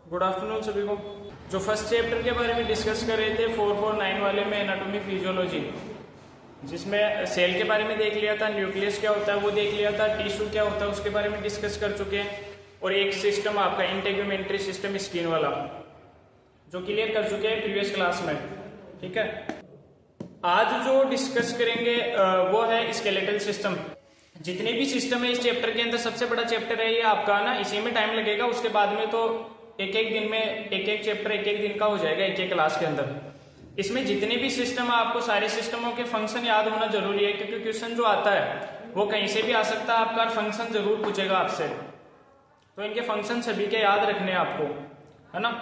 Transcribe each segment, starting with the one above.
Good afternoon सभी को। जो फर्स्ट चैप्टर के बारे में डिस्कस कर रहे थे 449 वाले में एनाटॉमी फिजियोलॉजी, जिसमें सेल के बारे में देख लिया था, न्यूक्लियस क्या होता है वो देख लिया था, टिश्यू क्या होता है उसके बारे में डिस्कस कर चुके हैं, और एक सिस्टम आपका इंटेग्यूमेंट्री सिस्टम स्किन वाला जो क्लियर कर चुके हैं प्रीवियस क्लास में। ठीक है, आज जो डिस्कस करेंगे वो है स्केलेटल सिस्टम। जितने भी सिस्टम है इस चैप्टर के अंदर सबसे बड़ा चैप्टर है ये आपका ना, इसी में टाइम लगेगा। उसके बाद में तो एक एक दिन में एक एक चैप्टर एक एक दिन का हो जाएगा एक एक क्लास के अंदर। इसमें जितने भी सिस्टम है आपको सारे सिस्टमों के फंक्शन याद होना जरूरी है, क्योंकि क्वेश्चन जो आता है वो कहीं से भी आ सकता है, आपका फंक्शन जरूर पूछेगा आपसे, तो इनके फंक्शन सभी के याद रखने हैं आपको, है ना।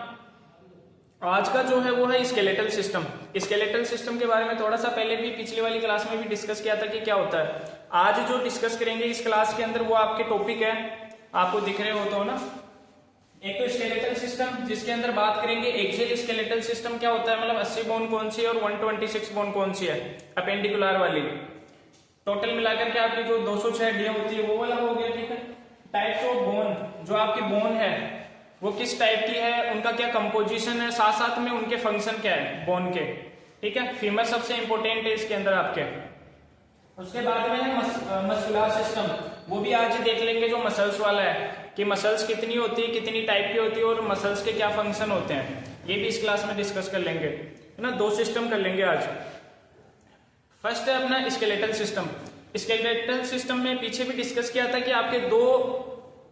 आज का जो है वो है स्केलेटल सिस्टम। स्केलेटल सिस्टम के बारे में थोड़ा सा पहले भी पिछली वाली क्लास में भी डिस्कस किया था कि क्या होता है। आज जो डिस्कस करेंगे इस क्लास के अंदर वो आपके टॉपिक है, आपको दिख रहे हो तो ना, एक तो स्केलेटल सिस्टम जिसके अंदर बात करेंगे एक्सियल स्केलेटल सिस्टम क्या होता है, मतलब 80 बोन कौन सी है और 126 बोन कौन सी है, अपेंडिकुलर वाली। टोटल मिलाकर के आपकी जो 206 हड्डियां होती है वो वाला हो गया। ठीक है, टाइप्स ऑफ बोन, जो आपकी बोन है वो किस टाइप की है, उनका क्या कंपोजिशन है, साथ साथ में उनके फंक्शन क्या है बोन के। ठीक है, फीमर सबसे इंपॉर्टेंट है इसके अंदर आपके। उसके बाद में है मस्कुलर सिस्टम, वो भी आज देख लेंगे जो मसल्स वाला है, कि मसल्स कितनी होती है, कितनी टाइप की होती है और मसल्स के क्या फंक्शन होते हैं, ये भी इस क्लास में डिस्कस कर लेंगे, है ना। दो सिस्टम कर लेंगे आज। फर्स्ट है अपना स्केलेटल सिस्टम। स्केलेटल सिस्टम में पीछे भी डिस्कस किया था कि आपके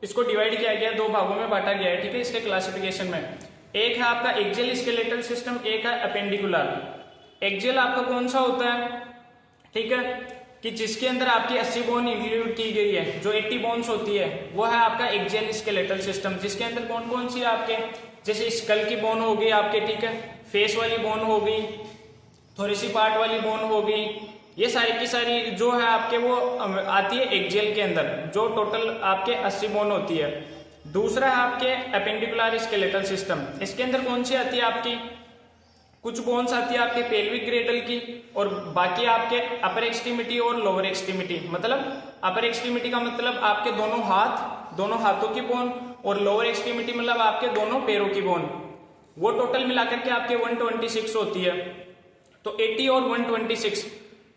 इसको डिवाइड किया गया, दो भागों में बांटा गया है। ठीक है, इसके क्लासिफिकेशन में एक है आपका एक्सियल स्केलेटल सिस्टम, एक है अपेंडिकुलर। एक्सियल आपका कौन सा होता है, ठीक है, कि जिसके अंदर आपकी 80 बोन इंक्लूड की गई है, जो 80 बोन्स होती है वो है आपका एक्सियल स्केलेटल सिस्टम, जिसके अंदर कौन कौन सी है आपके, जैसे स्कल की बोन हो गई आपके, ठीक है, फेस वाली बोन हो गई, थोड़ी पार्ट वाली बोन हो गई, ये सारी की सारी जो है आपके वो आती है एक्सियल के अंदर, जो टोटल आपके 80 बोन होती है। दूसरा है आपके अपेंडिकुलर स्केलेटल सिस्टम, इसके अंदर कौन सी आती है आपकी, कुछ बोन्स आती है आपके पेल्विक ग्रेडल की, और बाकी आपके अपर एक्सट्रीमिटी और लोअर एक्सट्रीमिटी। मतलब अपर एक्सट्रीमिटी का मतलब आपके दोनों हाथों की बोन, और लोअर एक्सट्रीमिटी मतलब आपके दोनों पैरों की बोन। वो टोटल मिलाकर के आपके 126 होती है। तो 80 और 126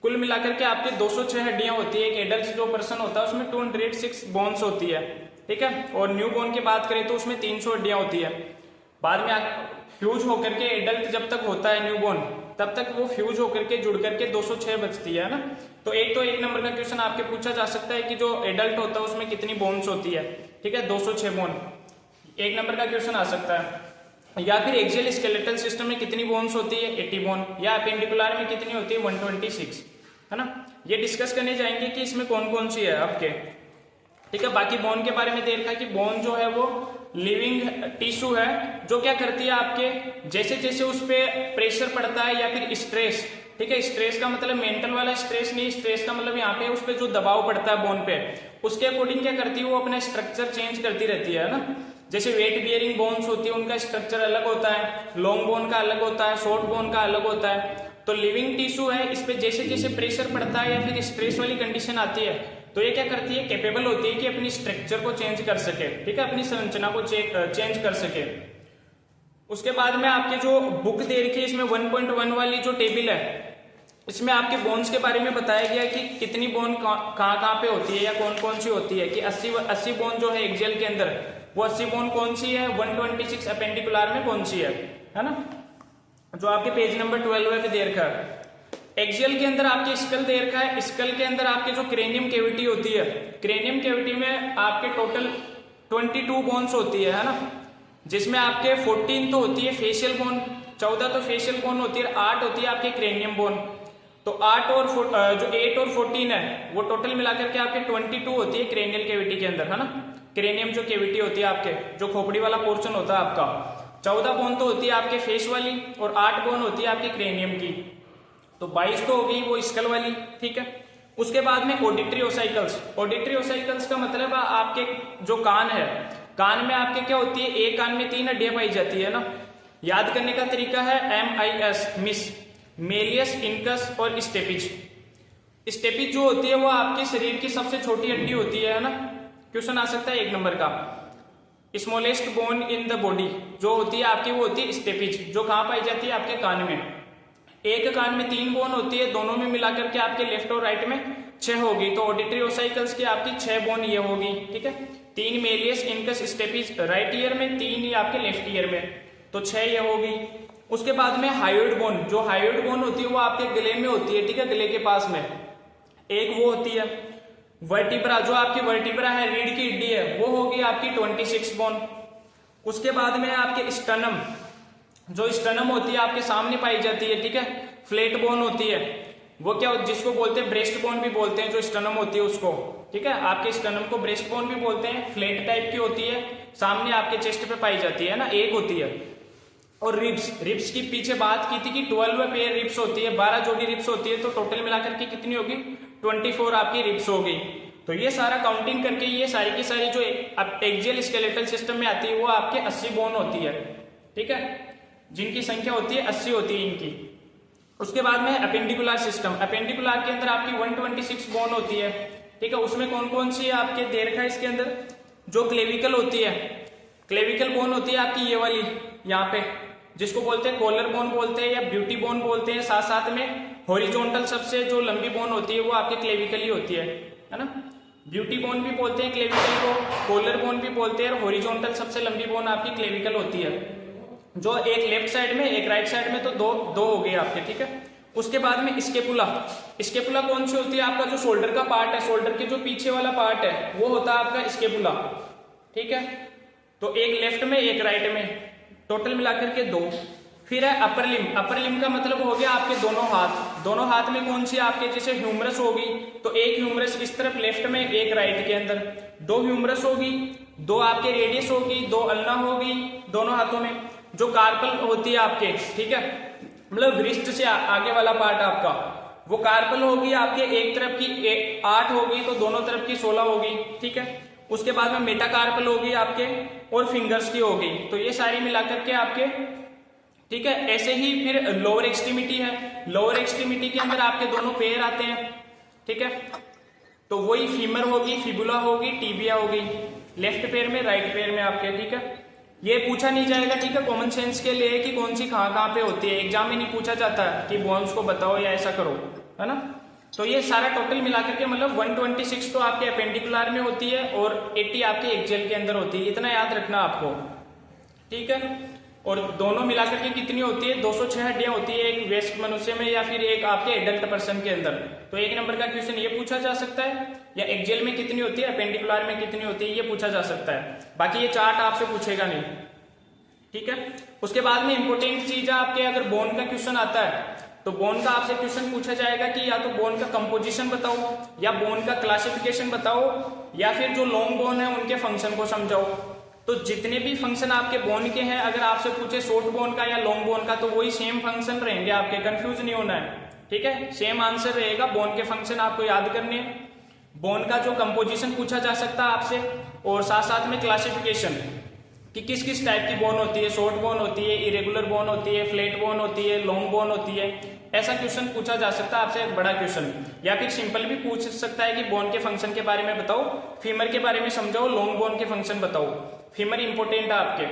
कुल मिलाकर के आपके 206 हड्डियां होती है। एक एडल्ट जो पर्सन होता है उसमें 206 बोन्स होती है। ठीक है, और न्यू बोन की बात करें तो उसमें 300 हड्डियां होती है। बाद में फ्यूज होकर के एडल्ट जब तक होता है न्यू बोन, तब तक वो फ्यूज होकर के जुड़ करके 206 बचती है ना। तो एक नंबर का क्वेश्चन आपके पूछा जा सकता है कि जो एडल्ट होता है उसमें कितनी बोन्स होती है। ठीक है, 206 बोन, एक नंबर का क्वेश्चन आ सकता है। या फिर एक्सियल स्केलेटल सिस्टम में कितनी बोन्स होती है, 80 बोन, या अपेंडिकुलर में कितनी होती है, 126, है ना। ये डिस्कस करने जाएंगे कि इसमें कौन कौन सी है आपके। ठीक है, बाकी बोन के बारे में देखा कि बोन जो है वो लिविंग टिश्यू है, जो क्या करती है आपके, जैसे जैसे उस पर प्रेशर पड़ता है या फिर स्ट्रेस, ठीक है, स्ट्रेस का मतलब मेंटल वाला स्ट्रेस नहीं, स्ट्रेस का मतलब यहाँ पे उस पर जो दबाव पड़ता है बोन पे, उसके अकॉर्डिंग क्या करती है वो अपना स्ट्रक्चर चेंज करती रहती है ना। जैसे वेट बियरिंग बोन्स होती है उनका स्ट्रक्चर अलग होता है, लॉन्ग बोन का अलग होता है, शॉर्ट बोन का अलग होता है। तो लिविंग टिश्यू है, इस पे जैसे जैसे प्रेशर पड़ता है या फिर स्ट्रेस वाली कंडीशन आती है तो ये क्या करती है, कैपेबल होती है कि अपनी स्ट्रक्चर को चेंज कर सके। ठीक है, अपनी संरचना को चेंज कर सके। उसके बाद में आपके जो बुक दे रखी है इसमें 1.1 वाली जो टेबल है, इसमें आपके बोन्स के बारे में बताया गया कि कितनी बोन कहाँ पे होती है या कौन कौन सी होती है। कि 80 बोन जो है एक्सियल के अंदर, वो 80 बोन कौन सी है, 126 अपेंडिकुलर में कौन सी है ना, जो आपके पेज नंबर 12 पे दे रखा है। एक्सियल के अंदर आपके स्कल दे रखा है, स्कल के अंदर आपके जो क्रेनियम कैविटी होती है, क्रेनियम कैविटी में आपके टोटल 22 बोन्स होती है ना, जिसमें आपके 14 तो होती है फेशियल बोन, 14 तो फेशियल बोन होती है, 8 होती है आपके क्रेनियम बोन। तो 8 और जो 8 और 14 है वो टोटल मिलाकर के आपके 22 होती है क्रेनियल कैविटी के अंदर, है ना। क्रेनियम जो कैविटी होती है आपके, जो खोपड़ी वाला पोर्शन होता है आपका, 14 बोन तो होती है आपके फेस वाली और 8 बोन होती है आपके क्रेनियम की, तो 22 तो हो गई वो स्कल वाली। ठीक है, उसके बाद में ऑडिटरी ओसाइकल्स। ऑडिटरी ओसाइकल्स का मतलब आपके जो कान है, कान में आपके क्या होती है, एक कान में 3 हड्डियां पाई जाती है ना। याद करने का तरीका है MIS, मिस, मेलियस, इनकस और स्टेपिज। स्टेपिज जो होती है वो आपके शरीर की सबसे छोटी हड्डी होती है ना। क्वेश्चन आ सकता है 1 नंबर का। Smallest bone in the body जो होती है आपकी वो होती है स्टेपिज, जो कहाँ पाई जाती है आपके कान में। एक कान में 3 बोन होती है, दोनों में मिलाकर के आपके लेफ्ट और राइट में 6 होगी, तो ऑडिटरी ओसाइकल्स की आपकी 6 बोन ये होगी, ठीक है। 3 malleus incus stapes right year में, 3 ये आपके लेफ्ट ईयर में, तो 6 ये होगी। उसके बाद में हायोइड बोन, जो हायोइड बोन होती है वो आपके गले में होती है, ठीक है, गले के पास में एक वो होती है। वर्टिब्रा, जो आपकी वर्टिब्रा है, रीढ़ की हड्डी है, वो होगी आपकी 26 बोन। उसके बाद में आपके स्टर्नम, जो स्टर्नम होती है आपके सामने पाई जाती है, ठीक है, फ्लैट बोन होती है, वो क्या जिसको बोलते हैं ब्रेस्ट बोन भी बोलते हैं, जो स्टर्नम होती है उसको, ठीक है, आपके स्टर्नम को ब्रेस्ट बोन भी बोलते हैं, फ्लैट टाइप की होती है, सामने आपके चेस्ट पे पाई जाती है ना, एक होती है। और रिब्स, रिब्स की पीछे बात की थी कि 12 पेयर रिब्स होती है, 12 जोड़ी रिब्स होती है, तो टोटल मिलाकर के कितनी होगी 24 आपकी रिब्स होगी। तो ये सारा काउंटिंग करके ये सारी की सारी जो एक्सियल स्केलेटल सिस्टम में आती है वो आपके 80 बोन होती है, ठीक है, जिनकी संख्या होती है 80 होती है इनकी। उसके बाद में अपेंडिकुलर सिस्टम, अपेंडिकुलर के अंदर आपकी 126 बोन होती है, ठीक है। उसमें कौन कौन सी आपके दे रखा है इसके अंदर, जो क्लेविकल होती है, क्लेविकल बोन होती है आपकी ये वाली यहाँ पे, जिसको बोलते हैं कॉलर बोन बोलते हैं या ब्यूटी बोन बोलते हैं। साथ साथ में हॉरिजॉन्टल सबसे जो लंबी बोन होती है वो आपके क्लेविकल ही होती है ना। ब्यूटी बोन भी बोलते हैं क्लेविकल को, कॉलर बोन भी बोलते हैं, और हॉरिजॉन्टल सबसे लंबी बोन आपकी क्लेविकल होती है, जो एक लेफ्ट साइड में एक राइट साइड में, तो दो हो गए आपके, ठीक है। उसके बाद में स्केपुला, स्केपुला कौन सी होती है, आपका जो शोल्डर का पार्ट है, शोल्डर के जो पीछे वाला पार्ट है वो होता है आपका स्केपुला, ठीक है। तो एक लेफ्ट में एक राइट में, टोटल मिलाकर के 2। फिर है अपर लिम, अपर लिम का मतलब हो गया आपके दोनों हाथ, दोनों हाथ में कौन सी आपके जैसे ह्यूमरस होगी, तो एक ह्यूमरस इस तरफ लेफ्ट में, एक राइट के अंदर, 2 ह्यूमरस होगी, 2 आपके रेडियस होगी, 2 अल्ना होगी दोनों हाथों में। जो कार्पल होती है आपके, ठीक है, मतलब वृष्ट से आगे वाला पार्ट आपका, वो कार्पल होगी आपके, एक तरफ की 8 होगी तो दोनों तरफ की 16 होगी, ठीक है। उसके बाद में मेटाकार्पल होगी आपके, और फिंगर्स की होगी, तो ये सारी मिलाकर के आपके, ठीक है। ऐसे ही फिर लोअर एक्सट्रीमिटी है, लोअर एक्सट्रीमिटी के अंदर आपके दोनों पैर आते हैं, ठीक है, तो वही फीमर होगी, फिबुला होगी, टीबिया होगी, लेफ्ट पैर में राइट पैर में आपके, ठीक है। ये पूछा नहीं जाएगा, ठीक है, कॉमन सेंस के लिए कि कौन सी कहाँ पे होती है, एग्जाम में नहीं पूछा जाता है कि बोन्स को बताओ या ऐसा करो, है ना। तो ये सारा टोटल मिलाकर के मतलब 126 तो आपके अपेंडिकुलर में होती है और 80 आपके एक्सियल के अंदर होती है, इतना याद रखना आपको, ठीक है। और दोनों मिलाकर के कितनी होती है, 206 हड्डियां होती है एक वयस्क मनुष्य में या फिर एक आपके एडल्ट पर्सन के अंदर। तो 1 नंबर का क्वेश्चन ये पूछा जा सकता है, या एक्सियल में कितनी होती है, अपेंडिकुलर में कितनी होती है, ये पूछा जा सकता है। बाकी ये चार्ट आपसे पूछेगा नहीं, ठीक है। उसके बाद में इंपोर्टेंट चीज है आपके, अगर बोन का क्वेश्चन आता है तो बोन का आपसे क्वेश्चन पूछा जाएगा कि या तो बोन का कंपोजिशन बताओ, या बोन का क्लासिफिकेशन बताओ, या फिर जो लॉन्ग बोन है उनके फंक्शन को समझाओ। तो जितने भी फंक्शन आपके बोन के हैं, अगर आपसे पूछे शॉर्ट बोन का या लॉन्ग बोन का, तो वही सेम फंक्शन रहेंगे आपके, कंफ्यूज नहीं होना है, ठीक है, सेम आंसर रहेगा। बोन के फंक्शन आपको याद करने हैं, बोन का जो कंपोजिशन पूछा जा सकता है आपसे, और साथ साथ में क्लासिफिकेशन कि किस किस टाइप की बोन होती है, शॉर्ट बोन होती है, इरेगुलर बोन होती है, फ्लैट बोन होती है, लॉन्ग बोन होती है, ऐसा क्वेश्चन पूछा जा सकता है आपसे, एक बड़ा क्वेश्चन। या फिर सिंपल भी पूछ सकता है कि बोन के फंक्शन के बारे में बताओ, फीमर के बारे में समझाओ, लॉन्ग बोन के फंक्शन बताओ। फीमर इंपोर्टेंट है आपके,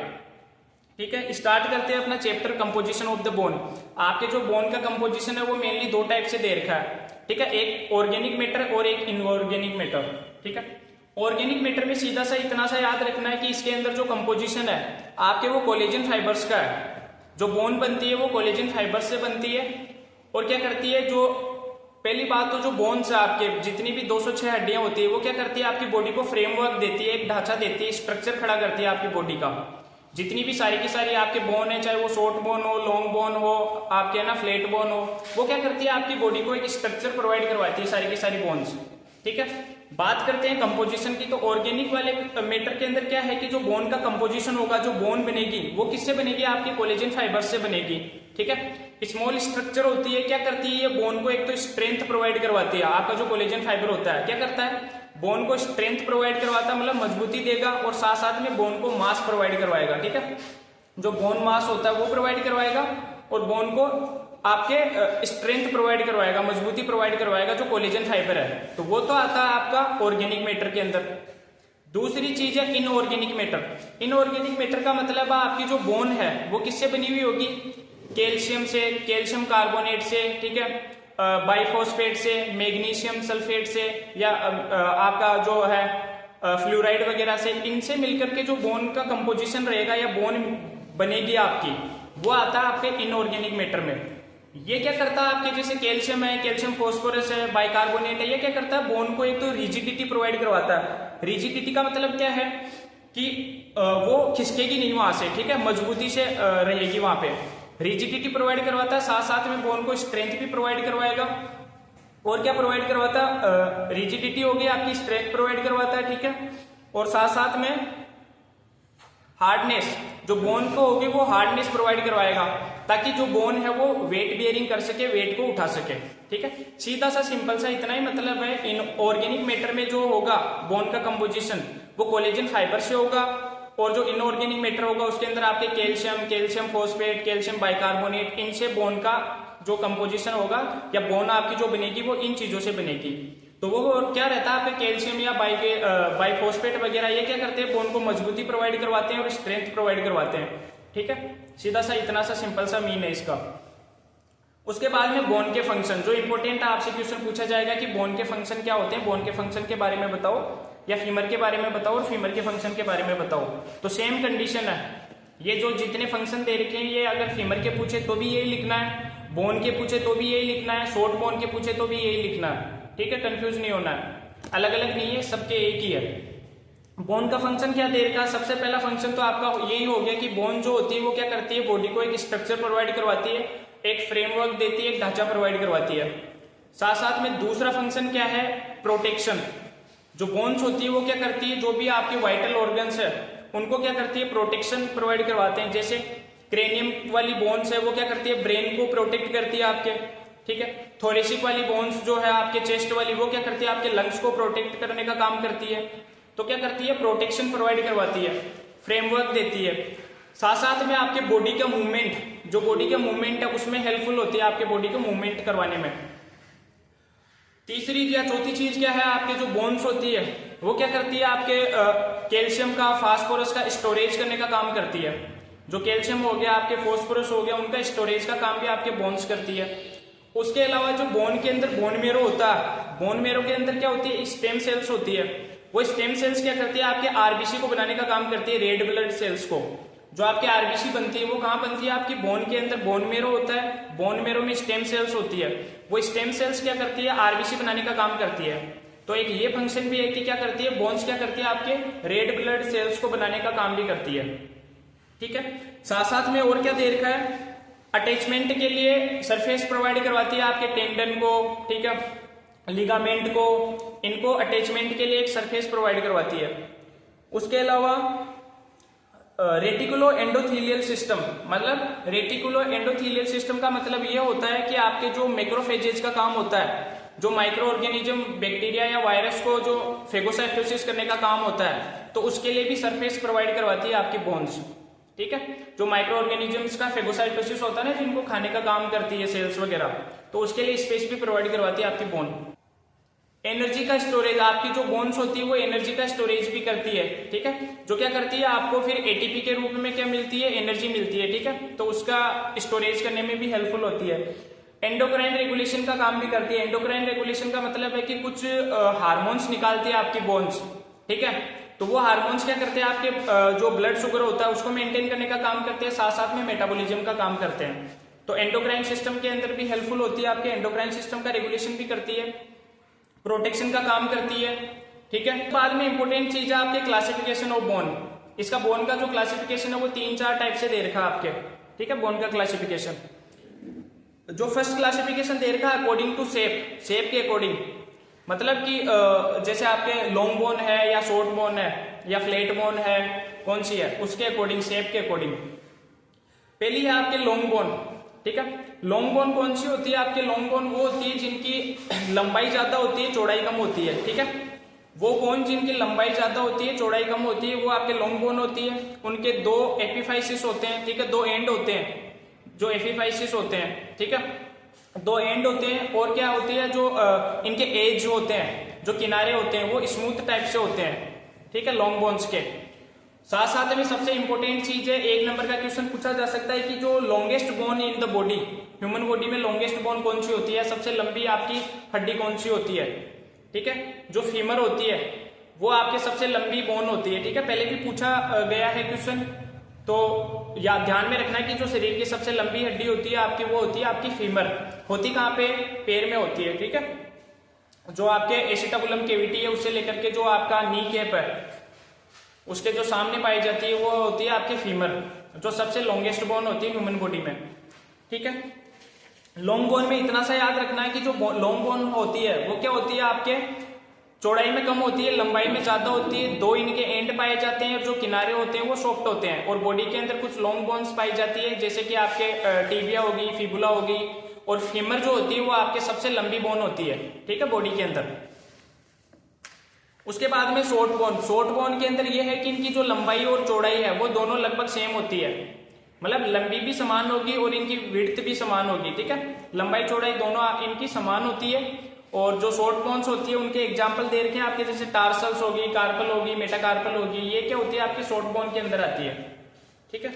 ठीक है। स्टार्ट करते हैं अपना chapter composition of the bone. आपके जो बोन का कंपोजिशन है वो मेनली 2 टाइप से दे रखा है, ठीक है, एक ऑर्गेनिक मैटर और एक इनऑर्गेनिक मैटर, ठीक है। ऑर्गेनिक मैटर में सीधा सा इतना सा याद रखना है कि इसके अंदर जो कंपोजिशन है आपके वो कोलेजन फाइबर्स का है। जो बोन बनती है वो कोलेजन फाइबर्स से बनती है, और क्या करती है, जो पहली बात तो जो बोन्स है आपके, जितनी भी 206 हड्डियां होती है, वो क्या करती है आपकी बॉडी को फ्रेमवर्क देती है, एक ढांचा देती है, स्ट्रक्चर खड़ा करती है आपकी बॉडी का। जितनी भी सारी की सारी आपके बोन है, चाहे वो शॉर्ट बोन हो, लॉन्ग बोन हो, आपके ना फ्लैट बोन हो, वो क्या करती है आपकी बॉडी को एक स्ट्रक्चर प्रोवाइड करवाती है सारी की सारी बोन्स, ठीक है। बात करते हैं कंपोजिशन की, तो ऑर्गेनिक वाले मैटर के अंदर क्या है कि जो बोन का कंपोजिशन होगा, जो बोन बनेगी वो किससे बनेगी, आपके कोलेजन फाइबर्स से बनेगी, ठीक है। स्मॉल स्ट्रक्चर होती है, क्या करती है ये बोन को एक तो स्ट्रेंथ प्रोवाइड करवाती है। आपका जो कोलेजन फाइबर होता है क्या करता है, बोन को स्ट्रेंथ प्रोवाइड करवाता है, मतलब मजबूती देगा, और साथ साथ में बोन को मास प्रोवाइड करवाएगा, ठीक है। जो बोन मास होता है वो प्रोवाइड करवाएगा, और बोन को आपके स्ट्रेंथ प्रोवाइड करवाएगा, मजबूती प्रोवाइड करवाएगा जो कोलेजन फाइबर है। तो वो तो आता है आपका ऑर्गेनिक मैटर के अंदर। दूसरी चीज है इनऑर्गेनिक मैटर। इनऑर्गेनिक मैटर का मतलब आपकी जो बोन है वो किससे बनी हुई होगी, कैल्शियम से, कैल्शियम कार्बोनेट से, ठीक है, बाइफॉस्फेट से, मैग्नीशियम सल्फेट से, या आपका जो है फ्लोराइड वगैरह से, इनसे मिलकर के जो बोन का कंपोजिशन रहेगा या बोन बनेगी आपकी, वो आता है आपके इनऑर्गेनिक मैटर में। ये क्या करता है आपके, जैसे कैल्शियम है, कैल्शियम फॉस्फोरस है, बाइकार्बोनेट है, ये क्या करता है बोन को एक तो रिजिडिटी प्रोवाइड करवाता है। रिजिडिटी का मतलब क्या है कि वो खिसकेगी नहीं वहां से, ठीक है, मजबूती से रहेगी वहां पे। रिजिडिटी प्रोवाइड करवाता है, साथ साथ में बोन को स्ट्रेंथ भी प्रोवाइड करवाएगा। और क्या प्रोवाइड करवाता है, रिजिडिटी हो गई आपकी, स्ट्रेंथ प्रोवाइड करवाता है, ठीक है, और साथ साथ में हार्डनेस, जो बोन को होगी वो हार्डनेस प्रोवाइड करवाएगा, ताकि जो बोन है वो वेट बियरिंग कर सके, वेट को उठा सके, ठीक है। सीधा सा सिंपल सा इतना ही मतलब है। इनऑर्गेनिक मैटर में जो होगा बोन का कंपोजिशन वो कोलेजन फाइबर से होगा, और जो इनऑर्गेनिक मैटर होगा उसके अंदर आपके calcium, calcium phosphate, calcium bicarbonate, इनसे बोन का जो कंपोजिशन होगा या बोन आपकी जो बनेगी वो इन चीजों से बनेगी। तो वो क्या रहता है आपके कैल्शियम या बाइफॉस्फेट वगैरह, ये क्या करते हैं बोन को मजबूती प्रोवाइड करवाते हैं और स्ट्रेंथ प्रोवाइड करवाते हैं, ठीक है। सीधा सा इतना सा सिंपल सा मीन है इसका। उसके बाद में बोन के फंक्शन, जो इंपॉर्टेंट है, आपसे क्वेश्चन पूछा जाएगा कि बोन के फंक्शन क्या होते हैं, बोन के फंक्शन के बारे में बताओ, या फीमर के बारे में बताओ, और फीमर के फंक्शन के बारे में बताओ। तो सेम कंडीशन है, ये जो जितने फंक्शन दे रखे हैं ये अगर फीमर के पूछे तो भी यही लिखना है, बोन के पूछे तो भी यही लिखना है, शॉर्ट बोन के पूछे तो भी यही लिखना है, ठीक है, कंफ्यूज नहीं होना है, अलग अलग नहीं है, सबके एक ही है। बोन का फंक्शन क्या दे रखा है, सबसे पहला फंक्शन तो आपका यही हो गया कि बोन जो होती है वो क्या करती है, बॉडी को एक स्ट्रक्चर प्रोवाइड करवाती है, एक फ्रेमवर्क देती है, एक ढांचा प्रोवाइड करवाती है। साथ साथ में दूसरा फंक्शन क्या है, प्रोटेक्शन। जो बोन्स होती है वो क्या करती है, जो भी आपके वाइटल ऑर्गन्स है उनको क्या करती है, प्रोटेक्शन प्रोवाइड करवाते हैं। जैसे क्रेनियम वाली बोन्स है वो क्या करती है, ब्रेन को प्रोटेक्ट करती है आपके, ठीक है। थोरेसिक वाली बोन्स जो है आपके चेस्ट वाली, वो क्या करती है, आपके लंग्स को प्रोटेक्ट करने का काम करती है। तो क्या करती है, प्रोटेक्शन प्रोवाइड करवाती है, फ्रेमवर्क देती है। साथ साथ में आपके बॉडी का मूवमेंट, जो बॉडी का मूवमेंट है उसमें हेल्पफुल होती है, आपके बॉडी को मूवमेंट करवाने में। तीसरी या चौथी चीज क्या है, आपके जो बोन्स होती है वो क्या करती है, आपके कैल्शियम का, फास्फोरस का स्टोरेज करने का काम करती है। जो कैल्शियम हो गया, आपके फॉस्फोरस हो गया, उनका स्टोरेज का काम भी आपके बोन्स करती है। उसके अलावा जो बोन के अंदर बोन मेरो होता है, बोन मेरो के अंदर क्या होती है, स्टेम सेल्स होती है। वो स्टेम सेल्स क्या करती है, आपके आरबीसी को बनाने का काम करती है, रेड ब्लड सेल्स को। जो आपके आरबीसी बनती है वो कहां बनती है, आपकी बोन के अंदर बोन मेरो होता है, बोन मेरो में स्टेम सेल्स होती है। वो स्टेम सेल्स क्या करती है, आरबीसी बनाने का काम करती है। तो एक ये फंक्शन भी है कि क्या करती है, बोन्स क्या करती है, आपके रेड ब्लड सेल्स को बनाने का काम भी करती है, ठीक है। साथ साथ में और क्या दे रखा है, अटैचमेंट के लिए सरफेस प्रोवाइड करवाती है आपके टेंडन को, ठीक है, लिगामेंट को, इनको अटैचमेंट के लिए एक सरफेस प्रोवाइड करवाती है। उसके अलावा रेटिकुलो एंडोथीलियल सिस्टम, मतलब रेटिकुलो एंडोथीलियल सिस्टम का मतलब ये होता है कि आपके जो मैक्रोफेजेज का काम होता है, जो माइक्रो ऑर्गेनिज्म, बैक्टीरिया या वायरस को जो फेगोसाइटोसिस करने का काम होता है, तो उसके लिए भी सरफेस प्रोवाइड करवाती है आपकी बोन्स, ठीक है। जो माइक्रो ऑर्गेनिजम्स का फेगोसाइटोसिस होता है ना, जिनको खाने का काम करती है सेल्स वगैरह, तो उसके लिए स्पेस भी प्रोवाइड करवाती है आपकी बोन। एनर्जी का स्टोरेज, आपकी जो बोन्स होती है वो एनर्जी का स्टोरेज भी करती है, ठीक है। जो क्या करती है, आपको फिर एटीपी के रूप में क्या मिलती है, एनर्जी मिलती है, ठीक है। तो उसका स्टोरेज करने में भी हेल्पफुल होती है। एंडोक्राइन रेगुलेशन का काम भी करती है। एंडोक्राइन रेगुलेशन का मतलब है कि कुछ हार्मोन्स निकालती है आपकी बोन्स, ठीक है। तो वो हार्मोन्स क्या करते हैं, आपके जो ब्लड शुगर होता है उसको मेंटेन करने का काम करते हैं, साथ साथ में मेटाबॉलिज्म का काम करते हैं। तो एंडोक्राइन सिस्टम के अंदर भी हेल्पफुल होती है, आपके एंडोक्राइन सिस्टम का रेगुलेशन भी करती है, प्रोटेक्शन का काम करती है, ठीक है। बाद में इंपॉर्टेंट चीज है आपके क्लासिफिकेशन ऑफ बोन। इसका बोन का जो क्लासिफिकेशन है वो 3-4 टाइप से दे रखा है आपके, ठीक है, बोन का क्लासिफिकेशन। जो फर्स्ट क्लासिफिकेशन दे रखा है अकॉर्डिंग टू शेप, शेप के अकॉर्डिंग, मतलब कि जैसे आपके लॉन्ग बोन है या शॉर्ट बोन है या फ्लैट बोन है, कौन सी है, उसके अकॉर्डिंग, शेप के अकॉर्डिंग। पहली है आपके लॉन्ग बोन, ठीक है। लॉन्ग बोन कौन सी होती है, आपके लॉन्ग बोन वो होती है जिनकी लंबाई ज्यादा होती है, चौड़ाई कम होती है, ठीक है। वो बोन जिनकी लंबाई ज्यादा होती है, चौड़ाई कम होती है, वो आपके लॉन्ग बोन होती है। उनके 2 एपिफाइसिस होते हैं, ठीक है, 2 एंड होते हैं, जो एपिफाइसिस होते हैं, ठीक है, 2 एंड होते हैं। और क्या होती है, जो इनके एज होते हैं, जो किनारे होते हैं वो स्मूथ टाइप से होते हैं, ठीक है, लॉन्ग बोन्स के। साथ साथ में सबसे इंपॉर्टेंट चीज है, 1 नंबर का क्वेश्चन पूछा जा सकता है कि जो longest bone in the body, human body में लॉन्गेस्ट बोन कौन सी होती है, सबसे लंबी आपकी हड्डी कौन सी होती है। ठीक है, जो फीमर होती है वो आपके सबसे लंबी बोन होती है। ठीक है, पहले भी पूछा गया है क्वेश्चन, तो या ध्यान में रखना है कि जो शरीर की सबसे लंबी हड्डी होती है आपकी, वो होती है आपकी फीमर। होती कहाँ पे, पैर में होती है। ठीक है, जो आपके एसिटाबुलम कैविटी है उससे लेकर के जो आपका नी कैप है उसके जो सामने पाई जाती है वो होती है आपके फीमर, जो सबसे लॉन्गेस्ट बोन होती है ह्यूमन बॉडी में। ठीक है, लॉन्ग बोन में इतना सा याद रखना है कि जो लॉन्ग बोन होती है वो क्या होती है, आपके चौड़ाई में कम होती है, लंबाई में ज्यादा होती है, 2 इनके एंड पाए जाते हैं और जो किनारे होते हैं वो सॉफ्ट होते हैं। और बॉडी के अंदर कुछ लॉन्ग बोन्स पाई जाती है, जैसे कि आपके टीबिया होगी, फिबुला होगी, और फीमर जो होती है वो आपके सबसे लंबी बोन होती है। ठीक है, बॉडी के अंदर। उसके बाद में शॉर्ट बोन। शॉर्ट बोन के अंदर ये है कि इनकी जो लंबाई और चौड़ाई है वो दोनों लगभग सेम होती है, मतलब लंबी भी समान होगी और इनकी विड्थ भी समान होगी। ठीक है, लंबाई चौड़ाई दोनों इनकी समान होती है। और जो शॉर्ट बोन्स होती है उनके एग्जाम्पल दे रखे हैं आपके, जैसे टार्सल्स होगी, कार्पल होगी, मेटाकार्पल होगी, ये क्या होती है आपके शॉर्ट बोन के अंदर आती है। ठीक है,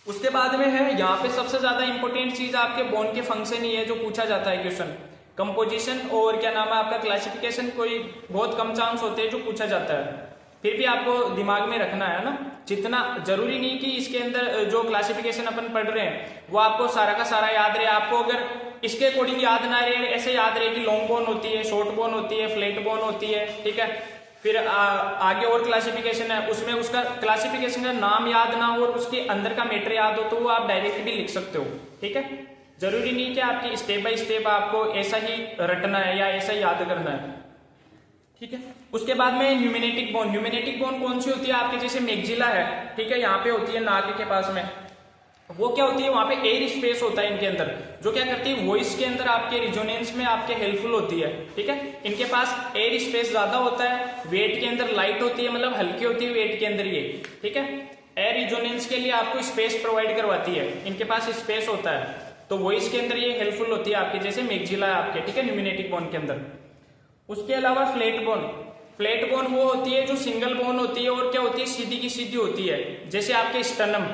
उसके बाद में है यहाँ पे सबसे ज्यादा इंपॉर्टेंट चीज आपके बोन के फंक्शन ही है, जो पूछा जाता है क्वेश्चन। कंपोजिशन और क्या नाम है आपका क्लासिफिकेशन, कोई बहुत कम चांस होते हैं जो पूछा जाता है, फिर भी आपको दिमाग में रखना है ना। जितना जरूरी नहीं कि इसके अंदर जो क्लासिफिकेशन अपन पढ़ रहे हैं वो आपको सारा का सारा याद रहे। आपको अगर इसके अकॉर्डिंग याद ना रहे, ऐसे याद रहे कि लॉन्ग बोन होती है, शॉर्ट बोन होती है, फ्लैट बोन होती है। ठीक है, फिर आगे और क्लासिफिकेशन है, उसमें उसका क्लासिफिकेशन का नाम याद ना हो और उसके अंदर का मैटर याद हो, तो वो आप डायरेक्ट भी लिख सकते हो। ठीक है, जरूरी नहीं कि आपकी स्टेप बाय स्टेप आपको ऐसा ही रटना है या ऐसा ही याद करना है। ठीक है, उसके बाद में न्यूमेनेटिक बोन। न्यूमेनेटिक बोन कौन सी होती है आपके, जैसे मैग्जिला है, ठीक है, यहाँ पे होती है नाक के पास में, वो क्या होती है, वहां पे एयर स्पेस होता है इनके अंदर, जो क्या करती है वॉइस के अंदर आपके रिजोनेंस में आपके हेल्पफुल होती है। ठीक है, इनके पास एयर स्पेस ज्यादा होता है, वेट के अंदर लाइट होती है, मतलब हल्की होती है वेट के अंदर ये। ठीक है, एयर रिजोनेंस के लिए आपको स्पेस प्रोवाइड करवाती है, इनके पास स्पेस होता है, तो वॉइस के अंदर ये हेल्पफुल होती है आपके, जैसे मैग्जिला है आपके। ठीक है, न्यूमेनेटिक बोन के अंदर। उसके अलावा फ्लैट बोन। फ्लैट बोन वो होती है जो सिंगल बोन होती है और क्या होती है, सीधी की सीधी होती है, जैसे आपके स्टर्नम।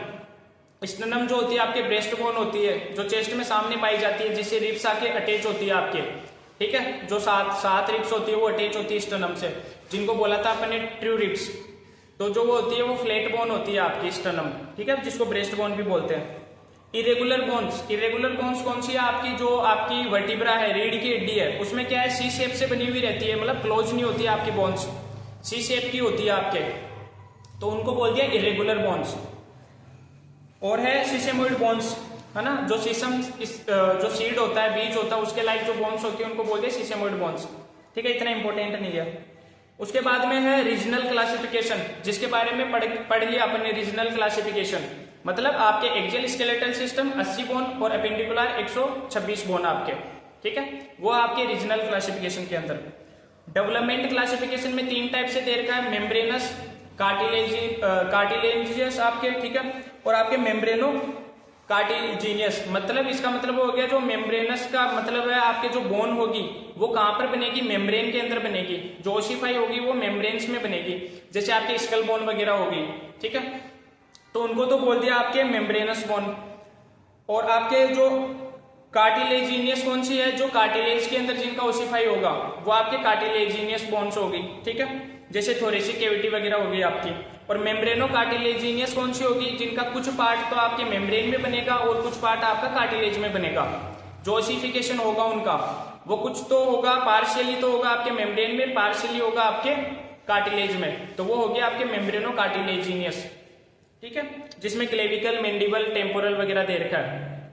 स्टर्नम जो होती है आपके ब्रेस्ट बोन होती है, जो चेस्ट में सामने पाई जाती है, जिससे रिब्स आके अटैच होती है आपके। ठीक है, जो सात रिब्स होती है वो अटैच होती है स्टर्नम से, जिनको बोला था अपने ट्रू रिब्स। तो जो वो होती है वो फ्लैट बोन होती है आपकी स्टर्नम। ठीक है, जिसको ब्रेस्ट बोन भी बोलते हैं। Irregular bones. इरेगुलर बोन्स कौन सी है आपकी, जो आपकी वर्टिब्रा है, रीढ़ की हड्डी है, उसमें क्या है सी शेप से बनी हुई रहती है, मतलब क्लोज नहीं होती है आपकी बोन्स, सी शेप की होती है आपके, तो उनको बोल दिया इरेगुलर बोन्स। और है सिसेमोइड बोन्स, है ना, जो सीसम जो सीड होता है, बीज होता है, उसके लाइक जो बोन्स होती है उनको बोल दिया सिसेमोइड बोन्स। ठीक है, इतना इंपॉर्टेंट नहीं है। उसके बाद में है रीजनल क्लासिफिकेशन, जिसके बारे में पढ़ लिया अपन ने। रीजनल क्लासिफिकेशन मतलब आपके एक्सियल स्केलेटल सिस्टम 80 बोन और एपेंडिकुलर 126 बोन आपके। ठीक है, वो आपके रीजनल क्लासिफिकेशन के अंदर। डेवलपमेंट क्लासिफिकेशन में 3 टाइप से दे रखा है, मेम्ब्रेनस, कार्टिलेजियस आपके। ठीक है, और आपके मेम्ब्रेनो कार्टिजीनियस। मतलब इसका मतलब हो गया, जो मेम्ब्रेनस का मतलब है आपके जो बोन होगी वो कहां पर बनेगी, मेम्ब्रेन के अंदर बनेगी। जो ओसिफाई होगी वो मेम्ब्रेन्स में बनेगी, जैसे आपके स्कल बोन वगैरह होगी। ठीक है, तो उनको तो बोल दिया आपके मेम्ब्रेनस बोन। और आपके जो कार्टिलेजिनियस कौन सी है, जो कार्टिलेज के अंदर जिनका ओसिफाई होगा वो आपके कार्टिलेजिनियस बोन्स होगी। ठीक है, जैसे थोरेसिक कैविटी वगैरह होगी आपकी। और मेम्ब्रेनो कार्टिलेजिनियस कौन सी होगी, जिनका कुछ पार्ट तो आपके मेम्ब्रेन में बनेगा और कुछ पार्ट आपका कार्टिलेज में बनेगा। जो ओसिफिकेशन होगा उनका वो कुछ तो होगा, पार्शियली तो होगा आपके मेम्ब्रेन में, पार्शियली होगा आपके कार्टिलेज में, तो वो हो गया आपके मेम्ब्रेनो कार्टिलेजिनियस। ठीक है, जिसमें क्लेविकल, मैंडिबल, टेम्पोरल वगैरह दे रखा है।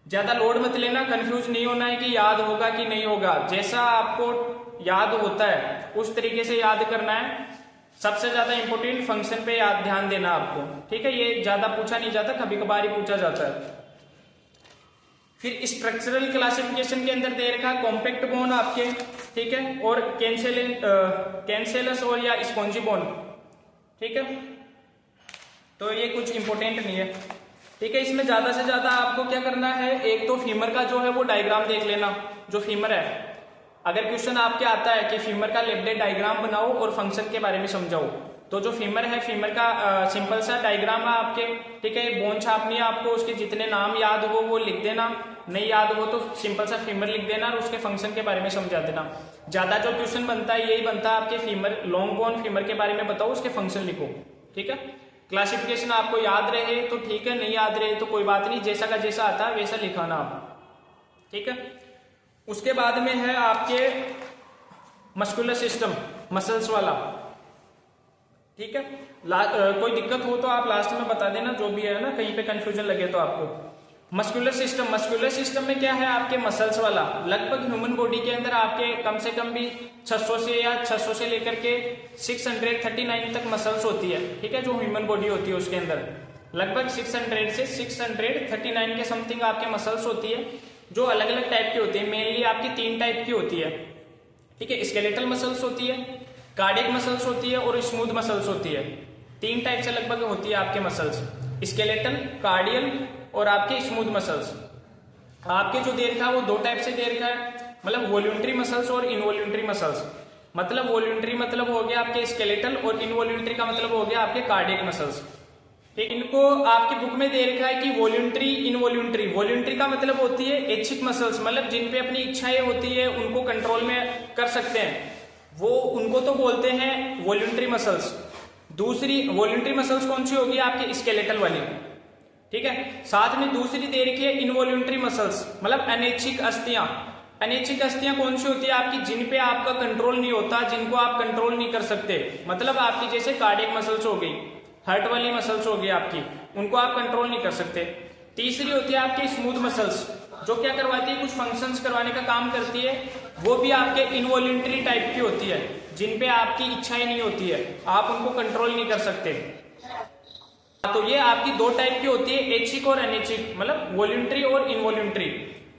ज्यादा लोड मत लेना, कंफ्यूज नहीं होना है कि याद होगा कि नहीं होगा। जैसा आपको याद होता है उस तरीके से याद करना है। सबसे ज्यादा इंपॉर्टेंट फंक्शन पे याद ध्यान देना आपको। ठीक है, ये ज्यादा पूछा नहीं जाता, कभी कभार ही पूछा जाता है। फिर स्ट्रक्चरल क्लासिफिकेशन के अंदर दे रखा कॉम्पैक्ट बोन आपके। ठीक है, और कैंसेलस और या स्पॉन्जी बोन। ठीक है, तो ये कुछ इंपॉर्टेंट नहीं है। ठीक है, इसमें ज्यादा से ज्यादा आपको क्या करना है, एक तो फीमर का जो है वो डायग्राम देख लेना, जो फीमर है अगर क्वेश्चन आपके आता है कि फीमर का लेफ्ट डे डायग्राम बनाओ और फंक्शन के बारे में समझाओ, तो जो फीमर है, फीमर का सिंपल सा डायग्राम है आपके, ठीक है। बोन छापनी है आपको, उसके जितने नाम याद हो वो लिख देना, नहीं याद हो तो सिंपल सा फीमर लिख देना और उसके फंक्शन के बारे में समझा देना। ज्यादा जो क्वेश्चन बनता है यही बनता है आपके फीमर, लॉन्ग बोन फीमर के बारे में बताओ, उसके फंक्शन लिखो, ठीक है। क्लासिफिकेशन आपको याद रहे तो ठीक है, नहीं याद रहे तो कोई बात नहीं, जैसा का जैसा आता है वैसा लिखाना आप, ठीक है। उसके बाद में है आपके मस्कुलर सिस्टम, मसल्स वाला, ठीक है। कोई दिक्कत हो तो आप लास्ट में बता देना, जो भी है ना, कहीं पे कंफ्यूजन लगे तो आपको। मस्कुलर सिस्टम, मस्कुलर सिस्टम में क्या है आपके मसल्स वाला। लगभग ह्यूमन बॉडी के अंदर आपके कम से कम भी 600 से या 600 से लेकर के 639 तक मसल्स होती है, ठीक है। जो ह्यूमन बॉडी होती है उसके अंदर लगभग 600 से 639 के समथिंग आपके मसल्स होती है, जो अलग अलग टाइप की होती है। मेनली आपकी 3 टाइप की होती है, ठीक है। स्केलेटल मसल्स होती है, कार्डियक मसल्स होती है और स्मूथ मसल्स होती है। 3 टाइप से लगभग होती है आपके मसल्स, स्केलेटल, कार्डियल और आपके स्मूथ मसल्स। आपके जो दे रखा है वो 2 टाइप से दे रखा है, मतलब वॉल्यूंटरी मसल्स और इनवॉल्यूंटरी मसल्स। मतलब वॉल्यूंटरी मतलब हो गया आपके स्केलेटल और इनवॉल्यूंटरी का मतलब हो गया आपके कार्डियक मसल्स, ठीक। इनको आपकी बुक में दे रखा है कि वॉल्यूंटरी, इनवॉल्यूंटरी। वॉल्यूंटरी का मतलब होती है ऐच्छिक मसल्स, मतलब जिन पे अपनी इच्छाएं होती है उनको कंट्रोल में कर सकते हैं, वो उनको तो बोलते हैं वॉल्यूंटरी मसल्स। दूसरी वॉल्यूंटरी मसल्स कौन सी होगी आपकी स्केलेटल वाली, ठीक है। साथ में दूसरी दे रखी है इनवॉल्यूंटरी मसल्स, मतलब अनैच्छिक अस्थियां। अनैच्छिक अस्थियां कौन सी होती है आपकी, जिन पे आपका कंट्रोल नहीं होता, जिनको आप कंट्रोल नहीं कर सकते। मतलब आपकी जैसे कार्डियक मसल्स हो गई, हार्ट वाली मसल्स हो गई आपकी, उनको आप कंट्रोल नहीं कर सकते। तीसरी होती है आपकी स्मूथ मसल्स, जो क्या करवाती है, कुछ फंक्शंस करवाने का काम करती है। वो भी आपके इनवॉल्यूंटरी टाइप की होती है, जिन पे आपकी इच्छाएं नहीं होती है, आप उनको कंट्रोल नहीं कर सकते। तो ये आपकी 2 टाइप की होती है, ऐच्छिक और अनैच्छिक, मतलब वॉल्यूंटरी और इनवॉल्यूंटरी।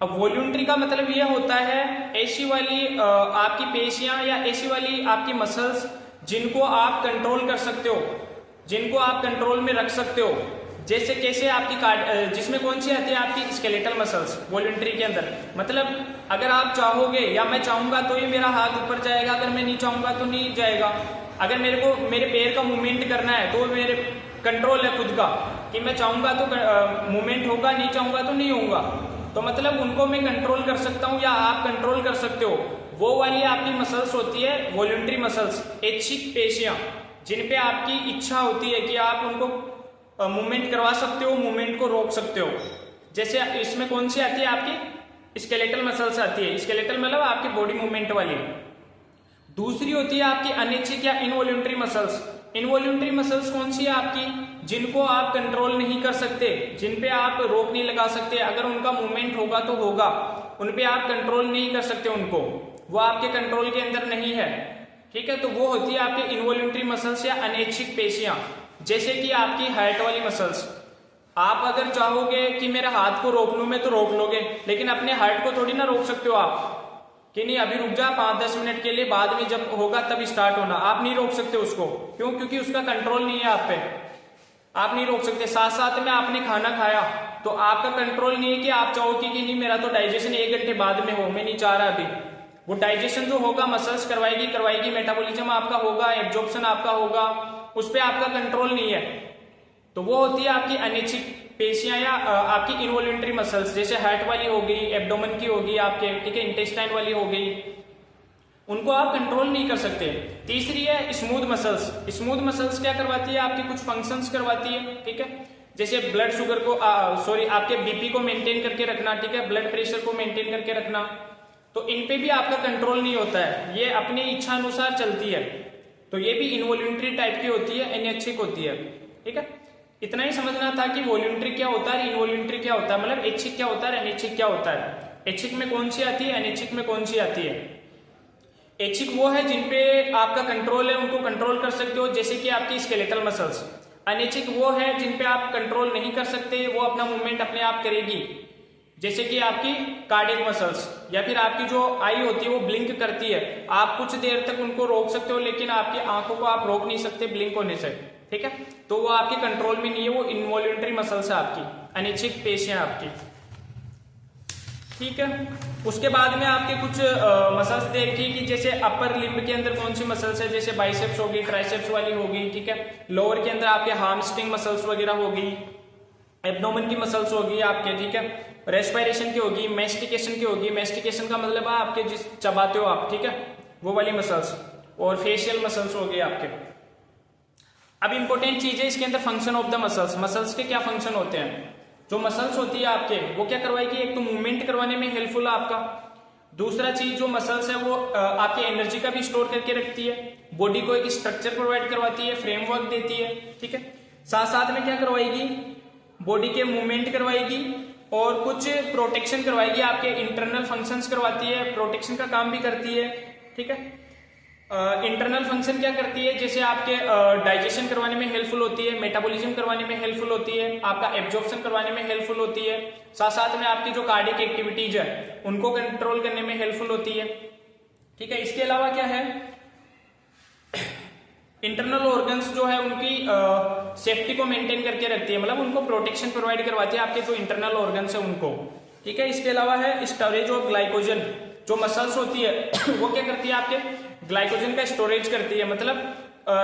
अब वॉल्यूंटरी का मतलब ये होता है ऐसी वाली आपकी पेशियां या ऐसी वाली आपकी मसल्स जिनको आप कंट्रोल कर सकते हो, जिनको आप कंट्रोल में रख सकते हो। जैसे कैसे आपकी जिसमें कौन सी आती है आपकी स्केलेटल मसल्स वॉल्यूंटरी के अंदर। मतलब अगर आप चाहोगे या मैं चाहूंगा तो ये मेरा हाथ ऊपर जाएगा, अगर मैं नहीं चाहूंगा तो नहीं जाएगा। अगर मेरे को मेरे पैर का मूवमेंट करना है तो मेरे कंट्रोल है खुद का, कि मैं चाहूंगा तो मूवमेंट होगा, नहीं चाहूंगा तो नहीं होगा। तो मतलब उनको मैं कंट्रोल कर सकता हूं या आप कंट्रोल कर सकते हो। वो वाली आपकी मसल्स होती है वॉल्यूंटरी मसल्स, ऐच्छिक पेशियां, जिन पे आपकी इच्छा होती है कि आप उनको मूवमेंट करवा सकते हो, मूवमेंट को रोक सकते हो। जैसे इसमें कौन सी आती है आपकी स्केलेटल मसल्स आती है, स्केलेटल मतलब आपकी बॉडी मूवमेंट वाली। दूसरी होती है आपकी अनैच्छिक या इनवॉल्यूंटरी मसल्स। इनवॉल्यूंटरी मसल्स कौन सी है आपकी, जिनको आप कंट्रोल नहीं कर सकते, जिन पे आप रोक नहीं लगा सकते। अगर उनका मूवमेंट होगा तो होगा, उन पे आप कंट्रोल नहीं कर सकते उनको, वो आपके कंट्रोल के अंदर नहीं है, ठीक है। तो वो होती है आपके इनवॉल्यूंटरी मसल्स या अनैच्छिक पेशियां। जैसे कि आपकी हार्ट वाली मसल्स, आप अगर चाहोगे कि मेरे हाथ को रोक लूं मैं तो रोक लोगे, लेकिन अपने हार्ट को थोड़ी ना रोक सकते हो आप कि नहीं अभी रुक जा 5-10 मिनट के लिए, बाद में जब होगा तब स्टार्ट होना। आप नहीं रोक सकते उसको, क्यों? क्योंकि उसका कंट्रोल नहीं है आप पे, आप नहीं रोक सकते। साथ साथ में आपने खाना खाया तो आपका कंट्रोल नहीं है कि आप चाहोगे कि नहीं मेरा तो डाइजेशन 1 घंटे बाद में हो, मैं नहीं चाह रहा अभी। वो डाइजेशन जो होगा मसल्स करवाएगी, मेटाबॉलिज्म आपका होगा, एब्जॉर्प्शन आपका होगा, उस पर आपका कंट्रोल नहीं है। तो वो होती है आपकी अनैच्छिक पेशियां या आपकी इनवॉल्यूंटरी मसल्स, जैसे हार्ट वाली हो गई, एब्डोमेन की होगी आपके, ठीक है, इंटेस्टाइन वाली हो गई, उनको आप कंट्रोल नहीं कर सकते। तीसरी है स्मूथ मसल्स। स्मूथ मसल्स क्या करवाती है आपकी, कुछ फंक्शंस करवाती है, ठीक है। जैसे ब्लड शुगर को आपके बीपी को मेंटेन करके रखना, ठीक है, ब्लड प्रेशर को मेंटेन करके रखना। तो इन पे भी आपका कंट्रोल नहीं होता है, ये अपनी इच्छा अनुसार चलती है। तो ये भी इनवॉल्यूंटरी टाइप की होती है, अनैच्छिक होती है, ठीक है। इतना ही समझना था कि वॉल्यूंटरी क्या होता है, इनवॉल्यूंटरी क्या होता है, मतलब ऐच्छिक क्या होता है, अनैच्छिक क्या होता है। ऐच्छिक में कौन सी आती है, अनैच्छिक में कौन सी आती है। ऐच्छिक वो है जिन पे आपका कंट्रोल है, उनको कंट्रोल कर सकते हो, जैसे कि आपकी स्केलेटल मसल्स। अनैच्छिक वो है जिन पे आप कंट्रोल नहीं कर सकते, वो अपना मूवमेंट अपने आप करेगी, जैसे कि आपकी कार्डियक मसल्स, या फिर आपकी जो आई होती है वो ब्लिंक करती है। आप कुछ देर तक उनको रोक सकते हो, लेकिन आपकी आंखों को आप रोक नहीं सकते ब्लिंक होने से, ठीक है। तो वो आपके कंट्रोल में नहीं है, वो इनवॉल्यूंटरी मसल्स है आपकी, अनैच्छिक पेशियां आपकी। ठीक है। उसके बाद में आपके कुछ मसल्स देखी कि जैसे अपर लिम्ब के अंदर कौन सी मसल्स है, जैसे बाइसेप्स होगी, ट्राइसेप्स वाली होगी, ठीक है। लोअर के अंदर आपके हार्मस्ट्रिंग मसल्स वगैरह होगी, एब्डोमेन की मसल्स होगी आपके, ठीक है। रेस्पिरेशन की होगी, मेस्टिकेशन की होगी, मेस्टिकेशन का मतलब है आपके जिस चबाते हो आप, ठीक है, वो वाली मसल्स, और फेशियल मसल्स हो गए आपके। अब इंपॉर्टेंट चीज है इसके अंदर function of the muscles. Muscles के क्या फंक्शन होते हैं? जो मसल्स होती है आपके वो क्या करवाएगी, एक तो मूवमेंट करवाने में हेल्पफुल है आपका। दूसरा चीज जो मसल्स है वो आपकी एनर्जी का भी स्टोर करके रखती है, बॉडी को एक स्ट्रक्चर प्रोवाइड करवाती है, फ्रेमवर्क देती है, ठीक है। साथ साथ में क्या करवाएगी, बॉडी के मूवमेंट करवाएगी और कुछ प्रोटेक्शन करवाएगी, आपके इंटरनल फंक्शंस करवाती है, प्रोटेक्शन का काम भी करती है, ठीक है। इंटरनल फंक्शन क्या करती है, जैसे आपके डाइजेशन करवाने में हेल्पफुल होती है, मेटाबॉलिज्म करवाने में हेल्पफुल होती है, आपका एब्जॉर्प्शन करवाने में हेल्पफुल होती है, साथ साथ में आपकी जो कार्डियक एक्टिविटीज है उनको कंट्रोल करने में हेल्पफुल होती है, ठीक है। इसके अलावा क्या है, इंटरनल ऑर्गन्स जो है उनकी सेफ्टी को मेंटेन करके रखती है, मतलब उनको प्रोटेक्शन प्रोवाइड करवाती है आपके जो इंटरनल ऑर्गन्स है उनको, ठीक है। इसके अलावा है स्टोरेज ऑफ ग्लाइकोजन। जो मसल्स होती है वो क्या करती है, आपके ग्लाइकोजन का स्टोरेज करती है, मतलब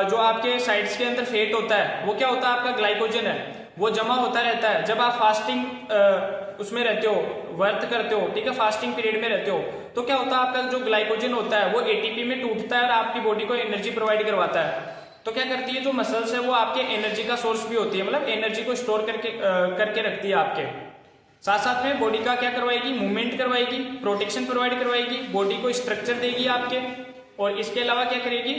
जो आपके साइड्स के अंदर फैट होता है वो क्या होता है, आपका ग्लाइकोजन है, वो जमा होता रहता है। जब आप फास्टिंग उसमें रहते हो, वर्त करते हो, ठीक है, फास्टिंग पीरियड में रहते हो, तो क्या होता है, आपका जो ग्लाइकोजन होता है वो एटीपी में टूटता है और आपकी बॉडी को एनर्जी प्रोवाइड करवाता है। तो क्या करती है, जो मसल्स है वो आपके एनर्जी का सोर्स भी होती है, मतलब एनर्जी को स्टोर करके रखती है आपके। साथ साथ में बॉडी का क्या करवाएगी, मूवमेंट करवाएगी, प्रोटेक्शन प्रोवाइड करवाएगी, बॉडी को स्ट्रक्चर देगी आपके, और इसके अलावा क्या करेगी,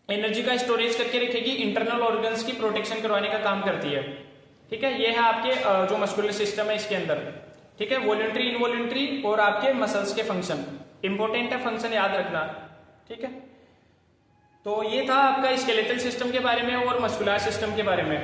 एनर्जी का स्टोरेज करके रखेगी, इंटरनल ऑर्गन्स की प्रोटेक्शन करवाने का काम करती है, ठीक है। ये है आपके जो मस्कुलर सिस्टम है इसके अंदर, ठीक है, वॉलंटरी, इनवॉलंटरी और आपके मसल्स के फंक्शन। इंपॉर्टेंट है फंक्शन, याद रखना, ठीक है। तो ये था आपका स्केलेटल सिस्टम के बारे में और मस्कुलर सिस्टम के बारे में।